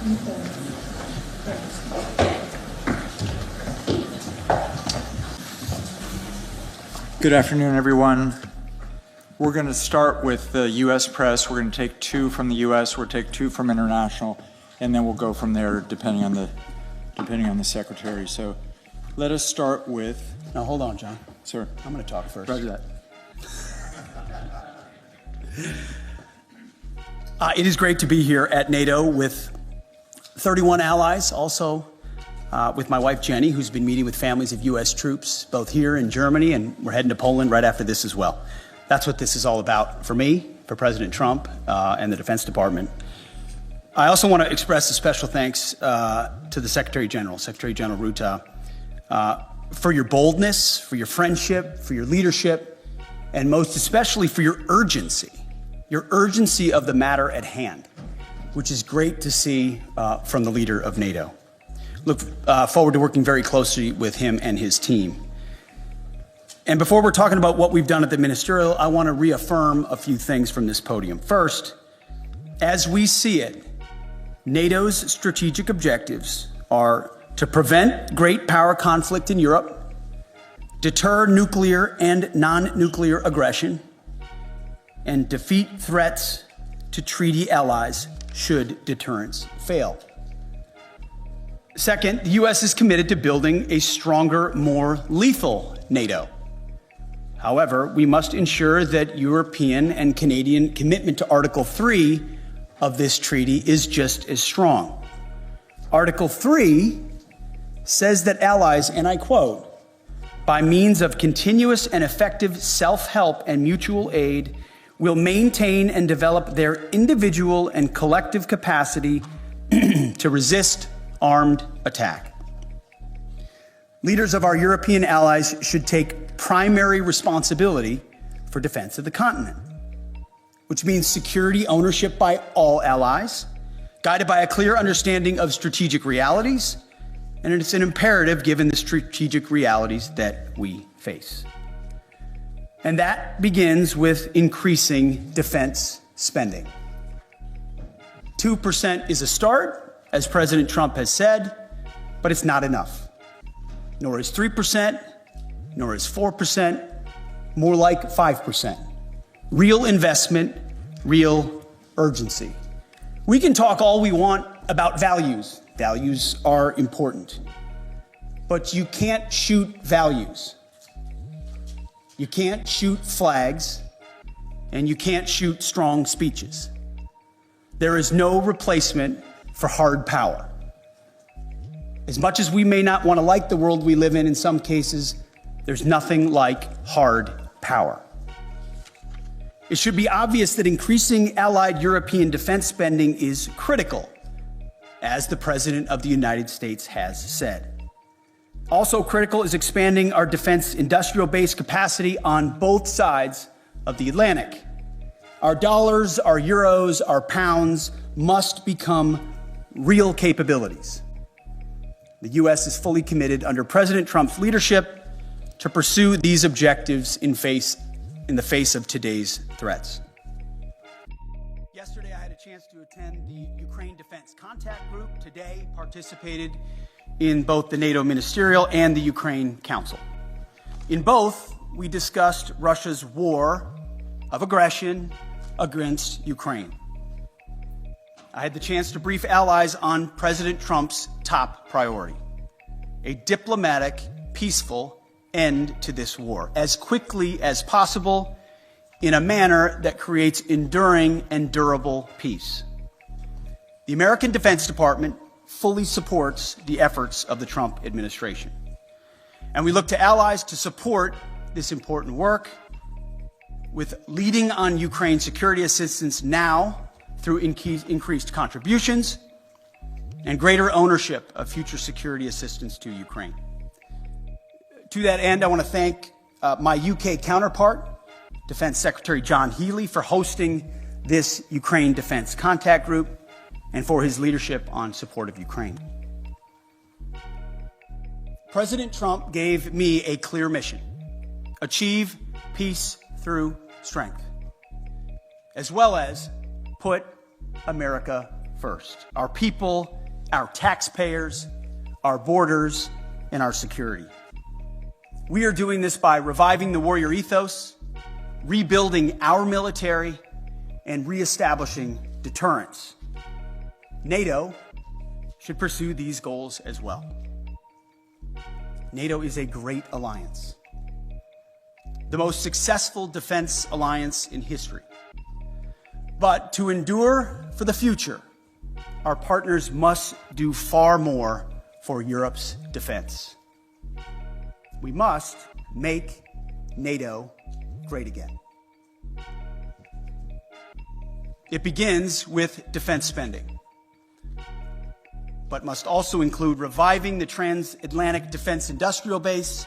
Good afternoon, everyone. We're going to start with the U.S. press. We're going to take 2 from the U.S., we'll take 2 from international, and then we'll go from there depending on the secretary. So let us start with... Now, hold on, John. Sir. I'm going to talk first. Roger that. It is great to be here at NATO with 31 allies, also with my wife, Jenny, who's been meeting with families of U.S. troops, both here in Germany, and we're heading to Poland right after this as well. That's what this is all about for me, for President Trump, and the Defense Department. I also want to express a special thanks to the Secretary General Ruta, for your boldness, for your friendship, for your leadership, and most especially for your urgency of the matter at hand, which is great to see from the leader of NATO. Look forward to working very closely with him and his team. And before we're talking about what we've done at the Ministerial, I want to reaffirm a few things from this podium. First, as we see it, NATO's strategic objectives are to prevent great power conflict in Europe, deter nuclear and non-nuclear aggression, and defeat threats to treaty allies should deterrence fail. Second, the U.S. is committed to building a stronger, more lethal NATO. However, we must ensure that European and Canadian commitment to Article 3 of this treaty is just as strong. Article 3 says that allies, and I quote, by means of continuous and effective self-help and mutual aid, will maintain and develop their individual and collective capacity to resist armed attack. Leaders of our European allies should take primary responsibility for defense of the continent, which means security ownership by all allies, guided by a clear understanding of strategic realities, and it's an imperative given the strategic realities that we face. And that begins with increasing defense spending. 2% is a start, as President Trump has said, but it's not enough. Nor is 3%, nor is 4%, more like 5%. Real investment, real urgency. We can talk all we want about values. Values are important. But you can't shoot values. You can't shoot flags, and you can't shoot strong speeches. There is no replacement for hard power. As much as we may not want to like the world we live in some cases, there's nothing like hard power. It should be obvious that increasing allied European defense spending is critical, as the President of the United States has said. Also critical is expanding our defense industrial base capacity on both sides of the Atlantic. Our dollars, our euros, our pounds must become real capabilities. The U.S. is fully committed under President Trump's leadership to pursue these objectives in the face of today's threats. Yesterday, I had a chance to attend the Ukraine Defense Contact Group. Today, participated in both the NATO Ministerial and the Ukraine Council. In both, we discussed Russia's war of aggression against Ukraine. I had the chance to brief allies on President Trump's top priority, a diplomatic, peaceful end to this war, as quickly as possible, in a manner that creates enduring and durable peace. The American Defense Department fully supports the efforts of the Trump administration. And we look to allies to support this important work with leading on Ukraine security assistance now through increased contributions and greater ownership of future security assistance to Ukraine. To that end, I want to thank my UK counterpart, Defense Secretary John Healey, for hosting this Ukraine Defense Contact Group and for his leadership on support of Ukraine. President Trump gave me a clear mission: achieve peace through strength, as well as put America first. Our people, our taxpayers, our borders, and our security. We are doing this by reviving the warrior ethos, rebuilding our military, and reestablishing deterrence. NATO should pursue these goals as well. NATO is a great alliance, the most successful defense alliance in history. But to endure for the future, our partners must do far more for Europe's defense. We must make NATO great again. It begins with defense spending, but must also include reviving the transatlantic defense industrial base,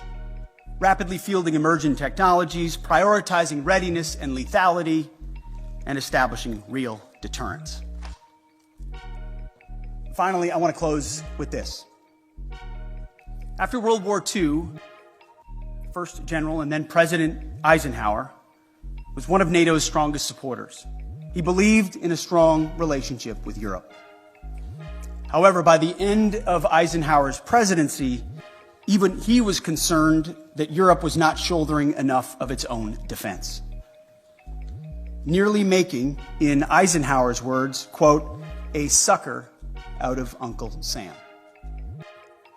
rapidly fielding emerging technologies, prioritizing readiness and lethality, and establishing real deterrence. Finally, I want to close with this. After World War II, first General and then President Eisenhower was one of NATO's strongest supporters. He believed in a strong relationship with Europe. However, by the end of Eisenhower's presidency, even he was concerned that Europe was not shouldering enough of its own defense, nearly making, in Eisenhower's words, quote, a sucker out of Uncle Sam.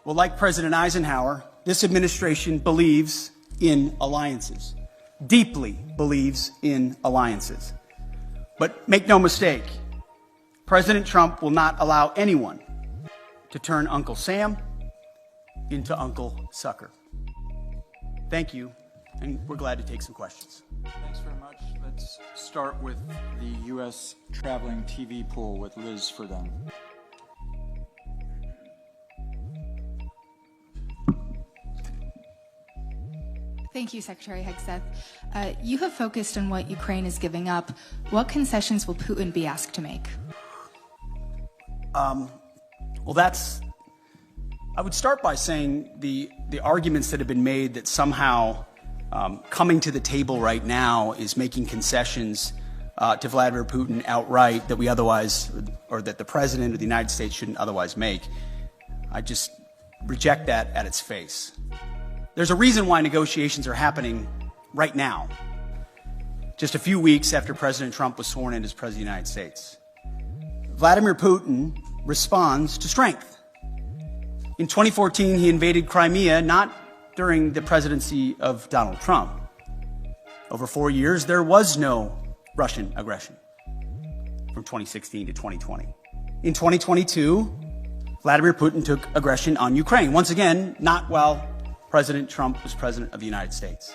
Well, like President Eisenhower, this administration believes in alliances, deeply believes in alliances. But make no mistake, President Trump will not allow anyone to turn Uncle Sam into Uncle Sucker. Thank you, and we're glad to take some questions. Thanks very much. Let's start with the U.S. traveling TV pool with Liz for them. Thank you, Secretary Hegseth. You have focused on what Ukraine is giving up. What concessions will Putin be asked to make? I would start by saying the arguments that have been made that somehow coming to the table right now is making concessions to Vladimir Putin outright that we otherwise, or that the President of the United States shouldn't otherwise make. I just reject that at its face. There's a reason why negotiations are happening right now, just a few weeks after President Trump was sworn in as President of the United States. Vladimir Putin responds to strength. In 2014, he invaded Crimea, not during the presidency of Donald Trump. Over 4 years, there was no Russian aggression from 2016 to 2020. In 2022, Vladimir Putin took aggression on Ukraine. Once again, not while President Trump was President of the United States.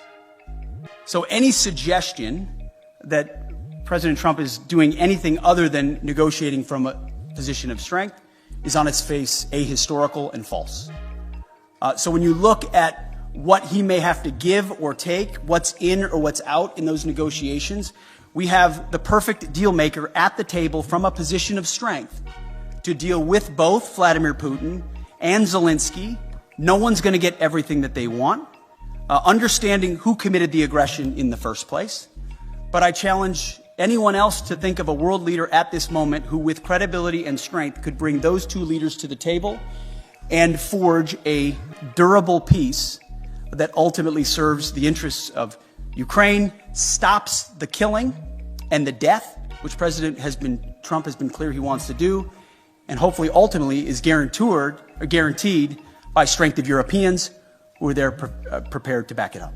So any suggestion that President Trump is doing anything other than negotiating from a position of strength is on its face ahistorical and false. So when you look at what he may have to give or take, what's in or what's out in those negotiations, we have the perfect deal maker at the table from a position of strength to deal with both Vladimir Putin and Zelensky. No one's going to get everything that they want, understanding who committed the aggression in the first place. But I challenge anyone else to think of a world leader at this moment who, with credibility and strength, could bring those two leaders to the table and forge a durable peace that ultimately serves the interests of Ukraine, stops the killing and the death, which Trump has been clear he wants to do, and hopefully ultimately is guaranteed by strength of Europeans who are there prepared to back it up.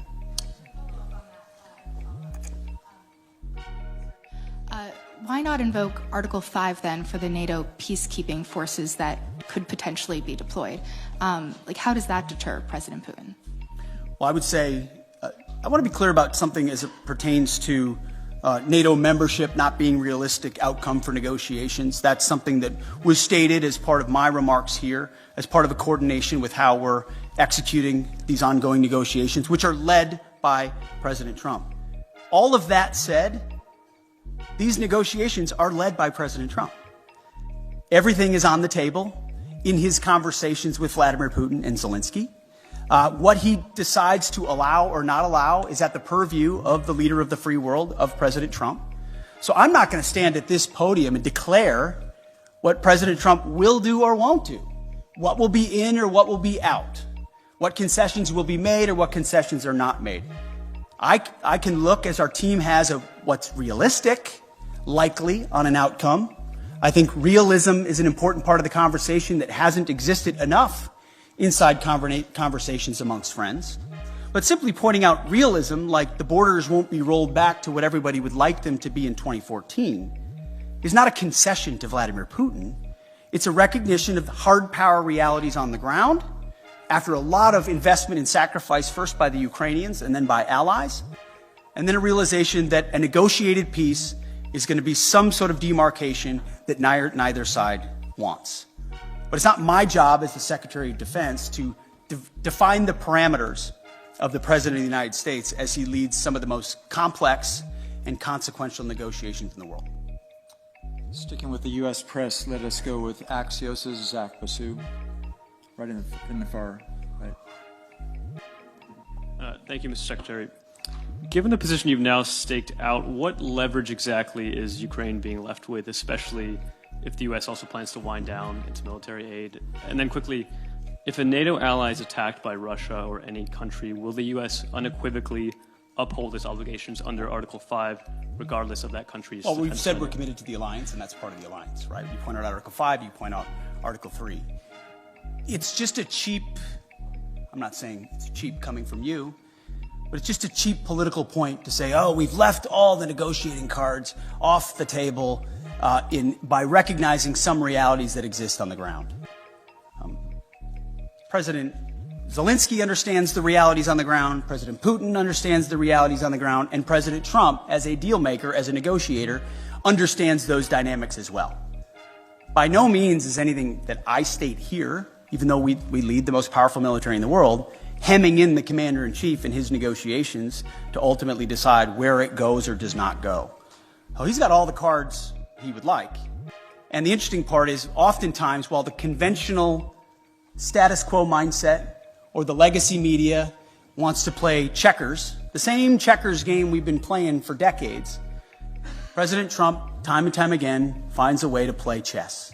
Why not invoke Article 5 then for the NATO peacekeeping forces that could potentially be deployed? How does that deter President Putin? Well, I would say, I want to be clear about something as it pertains to NATO membership not being realistic outcome for negotiations. That's something that was stated as part of my remarks here, as part of a coordination with how we're executing these ongoing negotiations, which are led by President Trump. All of that said, these negotiations are led by President Trump. Everything is on the table in his conversations with Vladimir Putin and Zelensky. What he decides to allow or not allow is at the purview of the leader of the free world, of President Trump. So I'm not going to stand at this podium and declare what President Trump will do or won't do, what will be in or what will be out, what concessions will be made or what concessions are not made. I can look, as our team has, of what's realistic, likely on an outcome. I think realism is an important part of the conversation that hasn't existed enough inside conversations amongst friends. But simply pointing out realism, like the borders won't be rolled back to what everybody would like them to be in 2014, is not a concession to Vladimir Putin. It's a recognition of the hard power realities on the ground after a lot of investment and sacrifice, first by the Ukrainians and then by allies, and then a realization that a negotiated peace is going to be some sort of demarcation that neither side wants. But it's not my job as the Secretary of Defense to define the parameters of the President of the United States as he leads some of the most complex and consequential negotiations in the world. Sticking with the U.S. press, let us go with Axios' Zach Basu, right in the far right. Thank you, Mr. Secretary. Given the position you've now staked out, what leverage exactly is Ukraine being left with, especially if the U.S. also plans to wind down its military aid? And then quickly, if a NATO ally is attacked by Russia or any country, will the U.S. unequivocally uphold its obligations under Article 5, regardless of that country's... Well, we've said we're committed to the alliance, and that's part of the alliance, right? You point out Article 5, you point out Article 3. It's just a cheap, I'm not saying it's cheap coming from you, but it's just a cheap political point to say, oh, we've left all the negotiating cards off the table by recognizing some realities that exist on the ground. President Zelensky understands the realities on the ground, President Putin understands the realities on the ground, and President Trump, as a deal maker, as a negotiator, understands those dynamics as well. By no means is anything that I state here, even though we lead the most powerful military in the world, hemming in the commander-in-chief in his negotiations to ultimately decide where it goes or does not go. Oh, he's got all the cards he would like. And the interesting part is, oftentimes, while the conventional status quo mindset or the legacy media wants to play checkers, the same checkers game we've been playing for decades, President Trump, time and time again, finds a way to play chess.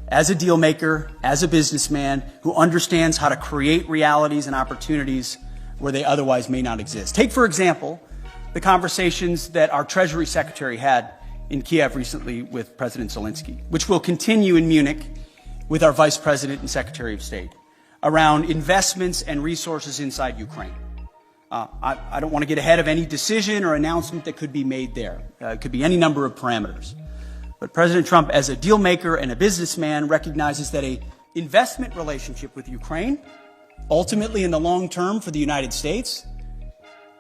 As a deal maker, as a businessman who understands how to create realities and opportunities where they otherwise may not exist. Take, for example, the conversations that our Treasury Secretary had in Kiev recently with President Zelensky, which will continue in Munich with our Vice President and Secretary of State around investments and resources inside Ukraine. I don't want to get ahead of any decision or announcement that could be made there. It could be any number of parameters. But President Trump, as a deal maker and a businessman, recognizes that an investment relationship with Ukraine, ultimately in the long term for the United States,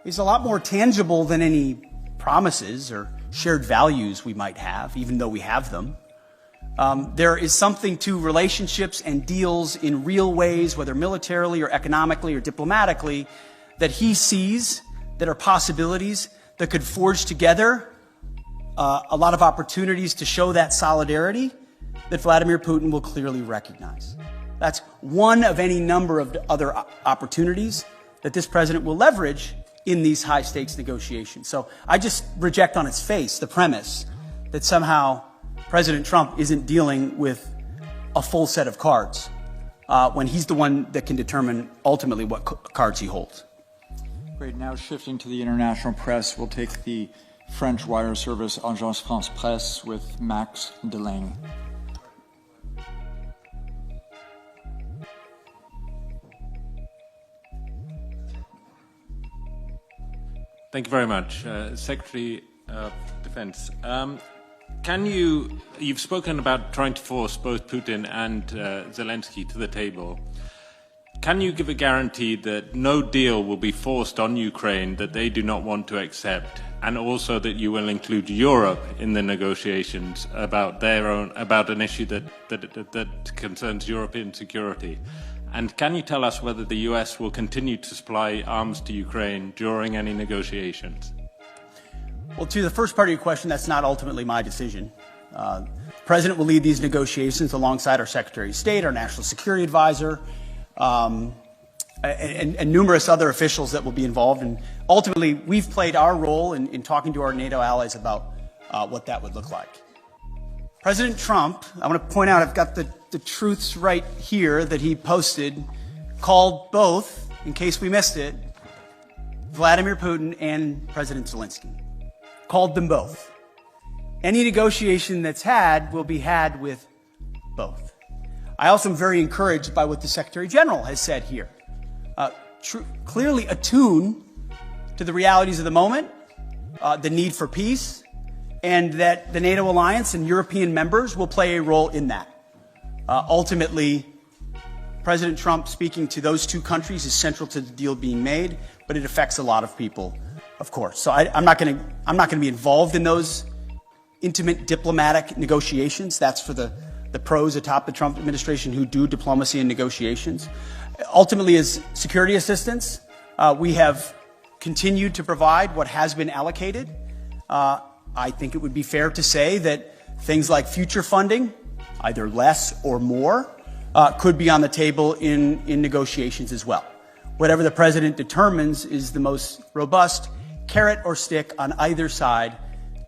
is a lot more tangible than any promises or shared values we might have, even though we have them. There is something to relationships and deals in real ways, whether militarily or economically or diplomatically, that he sees that are possibilities that could forge together a lot of opportunities to show that solidarity that Vladimir Putin will clearly recognize. That's one of any number of other opportunities that this president will leverage in these high-stakes negotiations. So I just reject on its face the premise that somehow President Trump isn't dealing with a full set of cards when he's the one that can determine ultimately what cards he holds. Great. Now shifting to the international press, we'll take the French wire service Agence France Presse with Max Delaney. Thank you very much. Secretary of Defense, you've spoken about trying to force both Putin and Zelensky to the table. Can you give a guarantee that no deal will be forced on Ukraine that they do not want to accept, and also that you will include Europe in the negotiations about an issue that concerns European security? And can you tell us whether the US will continue to supply arms to Ukraine during any negotiations? Well, to the first part of your question, that's not ultimately my decision. The President will lead these negotiations alongside our Secretary of State, our National Security Advisor, and numerous other officials that will be involved. And ultimately, we've played our role in talking to our NATO allies about what that would look like. President Trump, I want to point out, I've got the truths right here that he posted, called both, in case we missed it, Vladimir Putin and President Zelensky. Called them both. Any negotiation that's had will be had with both. I also am very encouraged by what the Secretary General has said here. Clearly attuned to the realities of the moment, the need for peace, and that the NATO alliance and European members will play a role in that. Ultimately, President Trump speaking to those two countries is central to the deal being made, but it affects a lot of people, of course. So I'm not going to be involved in those intimate diplomatic negotiations. That's for the pros atop the Trump administration who do diplomacy and negotiations. Ultimately, as security assistance, we have continued to provide what has been allocated. I think it would be fair to say that things like future funding, either less or more, could be on the table in negotiations as well. Whatever the president determines is the most robust carrot or stick on either side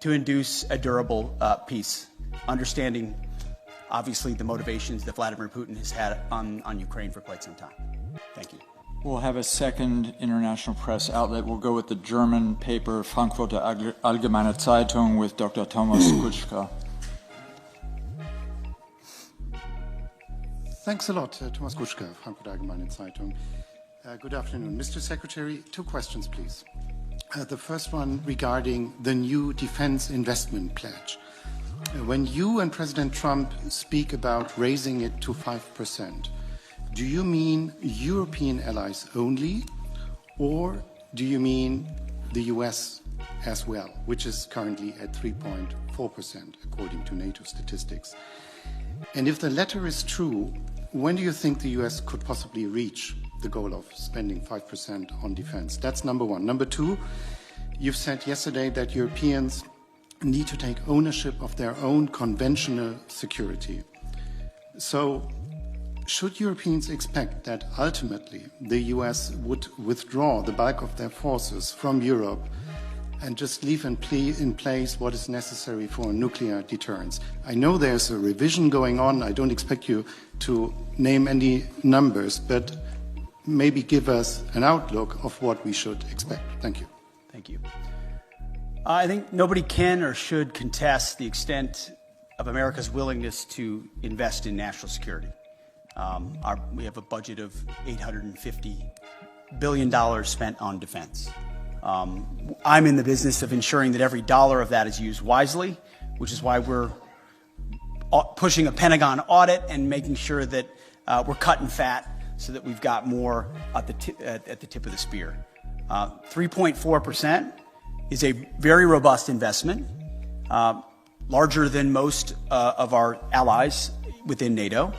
to induce a durable peace, understanding, obviously, the motivations that Vladimir Putin has had on Ukraine for quite some time. Thank you. We'll have a second international press outlet. We'll go with the German paper Frankfurter Allgemeine Zeitung with Dr. Thomas Kutschka. Thanks a lot, Thomas Kutschka, Frankfurter Allgemeine Zeitung. Good afternoon. Mr. Secretary, 2 questions, please. The first one regarding the new defense investment pledge. When you and President Trump speak about raising it to 5%, do you mean European allies only, or do you mean the US as well, which is currently at 3.4%, according to NATO statistics? And if the latter is true, when do you think the US could possibly reach the goal of spending 5% on defense? That's number one. Number two, you've said yesterday that Europeans need to take ownership of their own conventional security. So, should Europeans expect that ultimately the US would withdraw the bulk of their forces from Europe and just leave in place what is necessary for nuclear deterrence? I know there's a revision going on. I don't expect you to name any numbers, but maybe give us an outlook of what we should expect. Thank you. Thank you. I think nobody can or should contest the extent of America's willingness to invest in national security. We have a budget of $850 billion spent on defense. I'm in the business of ensuring that every dollar of that is used wisely, which is why we're pushing a Pentagon audit and making sure that we're cutting fat so that we've got more at the tip of the spear. 3.4% is a very robust investment, larger than most of our allies within NATO.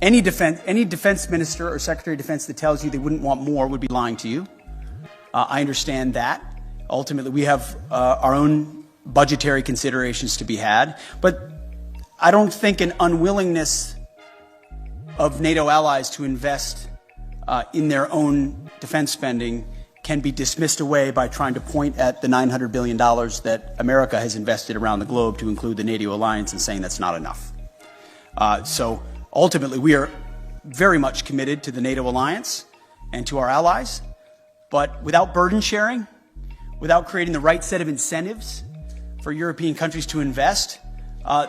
Any defense minister or secretary of defense that tells you they wouldn't want more would be lying to you. I understand that. Ultimately, we have our own budgetary considerations to be had, but I don't think an unwillingness of NATO allies to invest in their own defense spending can be dismissed away by trying to point at the $900 billion that America has invested around the globe to include the NATO alliance and saying that's not enough. So ultimately, we are very much committed to the NATO alliance and to our allies, but without burden sharing, without creating the right set of incentives for European countries to invest,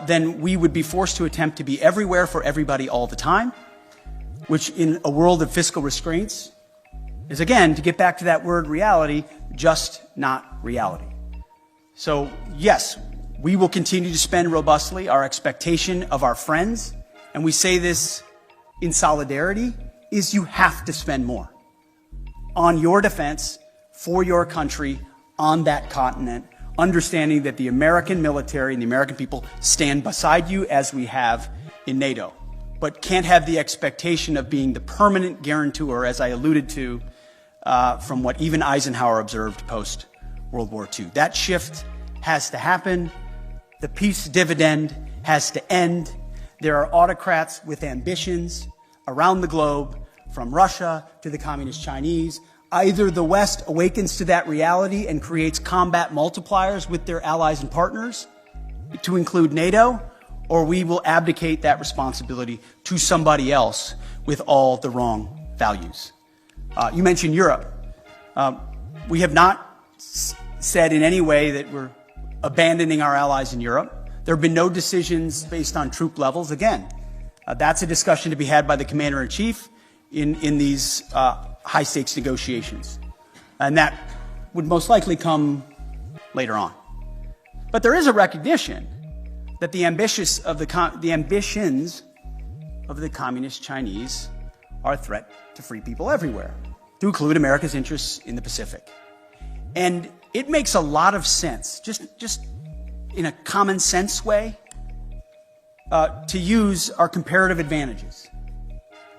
then we would be forced to attempt to be everywhere for everybody all the time, which in a world of fiscal restraints is, again, to get back to that word reality, just not reality. So yes, we will continue to spend robustly. Our expectation of our friends, and we say this in solidarity, is you have to spend more on your defense, for your country, on that continent, understanding that the American military and the American people stand beside you as we have in NATO, but can't have the expectation of being the permanent guarantor, as I alluded to, from what even Eisenhower observed post-World War II. That shift has to happen. The peace dividend has to end. There are autocrats with ambitions around the globe, from Russia to the Communist Chinese. Either the West awakens to that reality and creates combat multipliers with their allies and partners, to include NATO, or we will abdicate that responsibility to somebody else with all the wrong values. You mentioned Europe. We have not said in any way that we're abandoning our allies in Europe. There have been no decisions based on troop levels. Again, that's a discussion to be had by the Commander-in-Chief in these high-stakes negotiations. And that would most likely come later on. But there is a recognition that the ambitions of the communist Chinese are a threat to free people everywhere, to include America's interests in the Pacific. And it makes a lot of sense, just in a common sense way, to use our comparative advantages.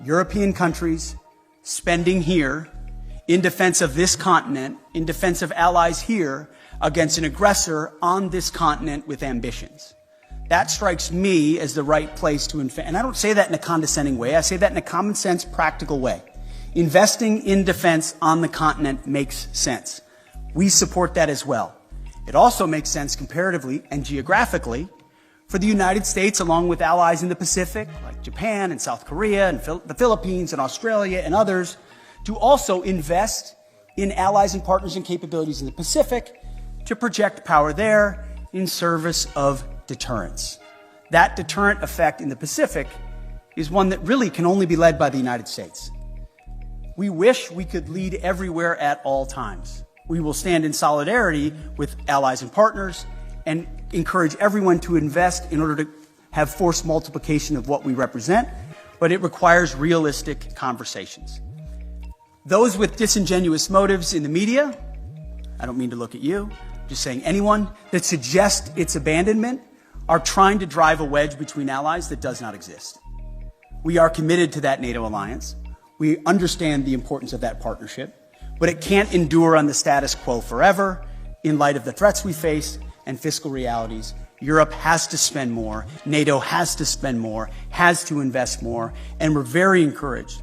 European countries spending here in defense of this continent, in defense of allies here, against an aggressor on this continent with ambitions. That strikes me as the right place to invest. And I don't say that in a condescending way. I say that in a common sense, practical way. Investing in defense on the continent makes sense. We support that as well. It also makes sense comparatively and geographically for the United States, along with allies in the Pacific, like Japan and South Korea and the Philippines and Australia and others, to also invest in allies and partners and capabilities in the Pacific to project power there in service of deterrence. That deterrent effect in the Pacific is one that really can only be led by the United States. We wish we could lead everywhere at all times. We will stand in solidarity with allies and partners and encourage everyone to invest in order to have force multiplication of what we represent, but it requires realistic conversations. Those with disingenuous motives in the media, I don't mean to look at you, I'm just saying anyone that suggests its abandonment are trying to drive a wedge between allies that does not exist. We are committed to that NATO alliance. We understand the importance of that partnership, but it can't endure on the status quo forever in light of the threats we face and fiscal realities. Europe has to spend more, NATO has to spend more, has to invest more, and we're very encouraged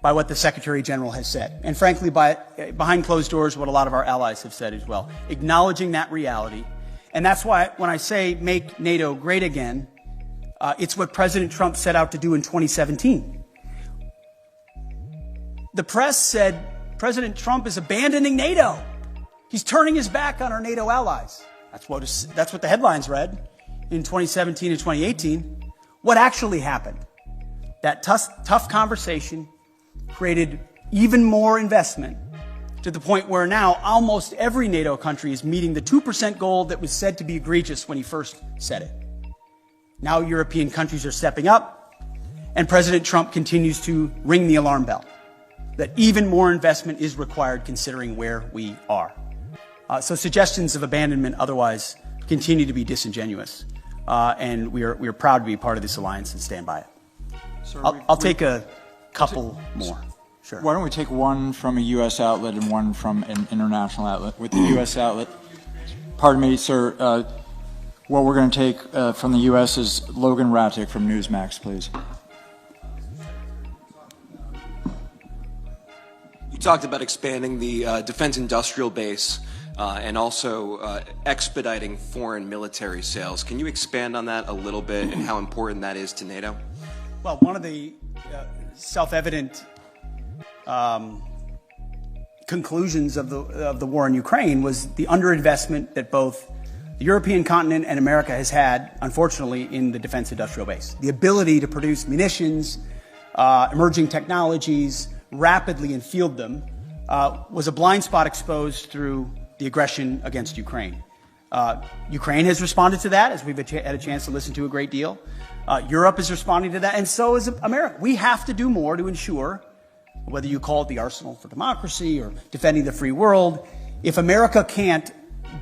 by what the Secretary General has said. And frankly, behind closed doors, what a lot of our allies have said as well, acknowledging that reality. And that's why when I say make NATO great again, it's what President Trump set out to do in 2017. The press said President Trump is abandoning NATO. He's turning his back on our NATO allies. That's what the headlines read in 2017 and 2018. What actually happened? That tough conversation created even more investment to the point where now almost every NATO country is meeting the 2% goal that was said to be egregious when he first said it. Now European countries are stepping up, and President Trump continues to ring the alarm bell that even more investment is required considering where we are. So suggestions of abandonment otherwise continue to be disingenuous, and we are proud to be part of this alliance and stand by it. Sir, I'll take a couple more. Sure. Why don't we take one from a U.S. outlet and one from an international outlet? With the U.S. outlet, pardon me, sir, what we're going to take from the U.S. is Logan Rattick from Newsmax, please. You talked about expanding the defense industrial base and also expediting foreign military sales. Can you expand on that a little bit and how important that is to NATO? Well, one of the self-evident conclusions of the war in Ukraine was the underinvestment that both the European continent and America has had, unfortunately, in the defense industrial base. The ability to produce munitions, emerging technologies, rapidly and field them, was a blind spot exposed through the aggression against Ukraine. Ukraine has responded to that, as we've had a chance to listen to a great deal. Europe is responding to that, and so is America. We have to do more to ensure, whether you call it the arsenal for democracy or defending the free world, if America can't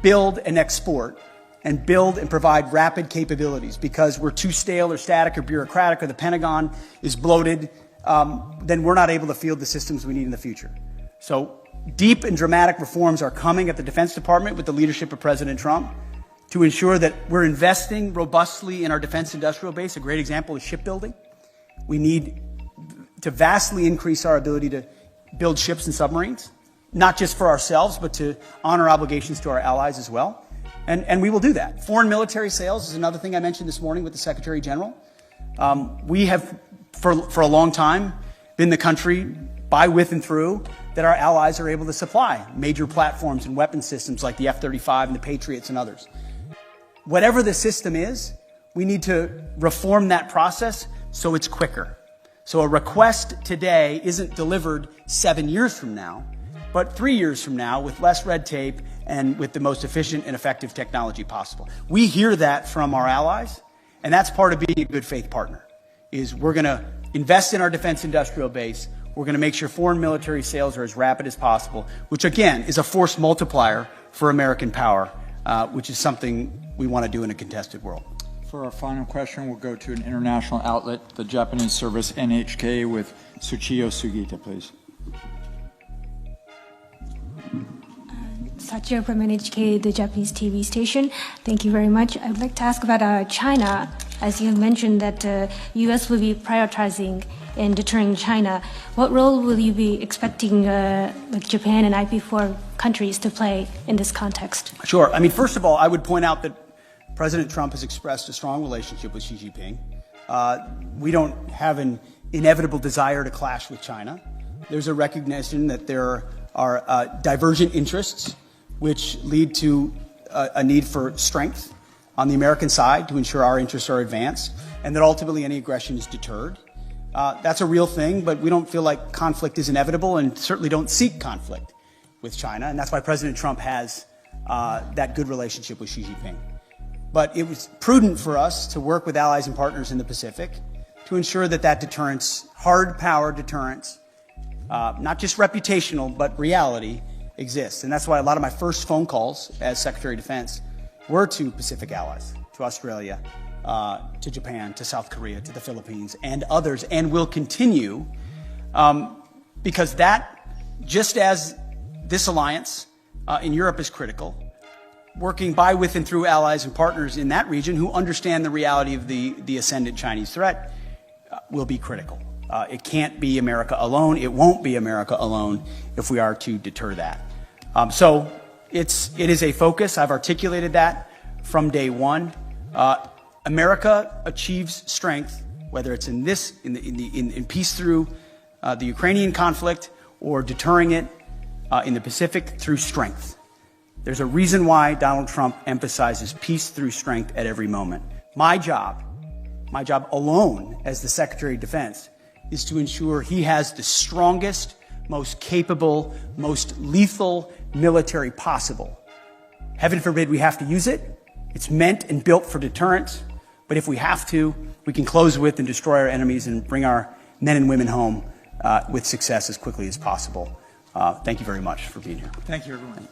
build and export and build and provide rapid capabilities because we're too stale or static or bureaucratic or the Pentagon is bloated, then we're not able to field the systems we need in the future. So deep and dramatic reforms are coming at the Defense Department with the leadership of President Trump to ensure that we're investing robustly in our defense industrial base. A great example is shipbuilding. We need to vastly increase our ability to build ships and submarines, not just for ourselves, but to honor obligations to our allies as well. And we will do that. Foreign military sales is another thing I mentioned this morning with the Secretary General. We have, for a long time, been the country by, with, and through that our allies are able to supply major platforms and weapon systems like the F-35 and the Patriots and others. Whatever the system is, we need to reform that process so it's quicker. So a request today isn't delivered 7 years from now, but 3 years from now with less red tape and with the most efficient and effective technology possible. We hear that from our allies, and that's part of being a good faith partner, is we're going to invest in our defense industrial base. We're going to make sure foreign military sales are as rapid as possible, which again is a force multiplier for American power, which is something we want to do in a contested world. For our final question, we'll go to an international outlet, the Japanese service NHK, with Tsuchiyo Sugita, please. Sachio from NHK, the Japanese TV station. Thank you very much. I would like to ask about China. As you mentioned that U.S. will be prioritizing in deterring China. What role will you be expecting like Japan and IP4 countries to play in this context? Sure. I mean, first of all, I would point out that President Trump has expressed a strong relationship with Xi Jinping. We don't have an inevitable desire to clash with China. There's a recognition that there are divergent interests which lead to a need for strength on the American side to ensure our interests are advanced, and that ultimately any aggression is deterred. That's a real thing, but we don't feel like conflict is inevitable and certainly don't seek conflict with China, and that's why President Trump has that good relationship with Xi Jinping. But it was prudent for us to work with allies and partners in the Pacific to ensure that that deterrence, hard power deterrence, not just reputational, but reality, exists. And that's why a lot of my first phone calls as Secretary of Defense were to Pacific allies, to Australia, to Japan, to South Korea, to the Philippines, and others, and will continue, because that, just as this alliance in Europe is critical, working by, with, and through allies and partners in that region who understand the reality of the ascendant Chinese threat will be critical. It can't be America alone. It won't be America alone if we are to deter that. So it is a focus. I've articulated that from day one. America achieves strength, whether it's in peace through the Ukrainian conflict or deterring it in the Pacific through strength. There's a reason why Donald Trump emphasizes peace through strength at every moment. My job alone as the Secretary of Defense is to ensure he has the strongest, most capable, most lethal military possible. Heaven forbid we have to use it. It's meant and built for deterrence. But if we have to, we can close with and destroy our enemies and bring our men and women home with success as quickly as possible. Thank you very much for being here. Thank you, everyone.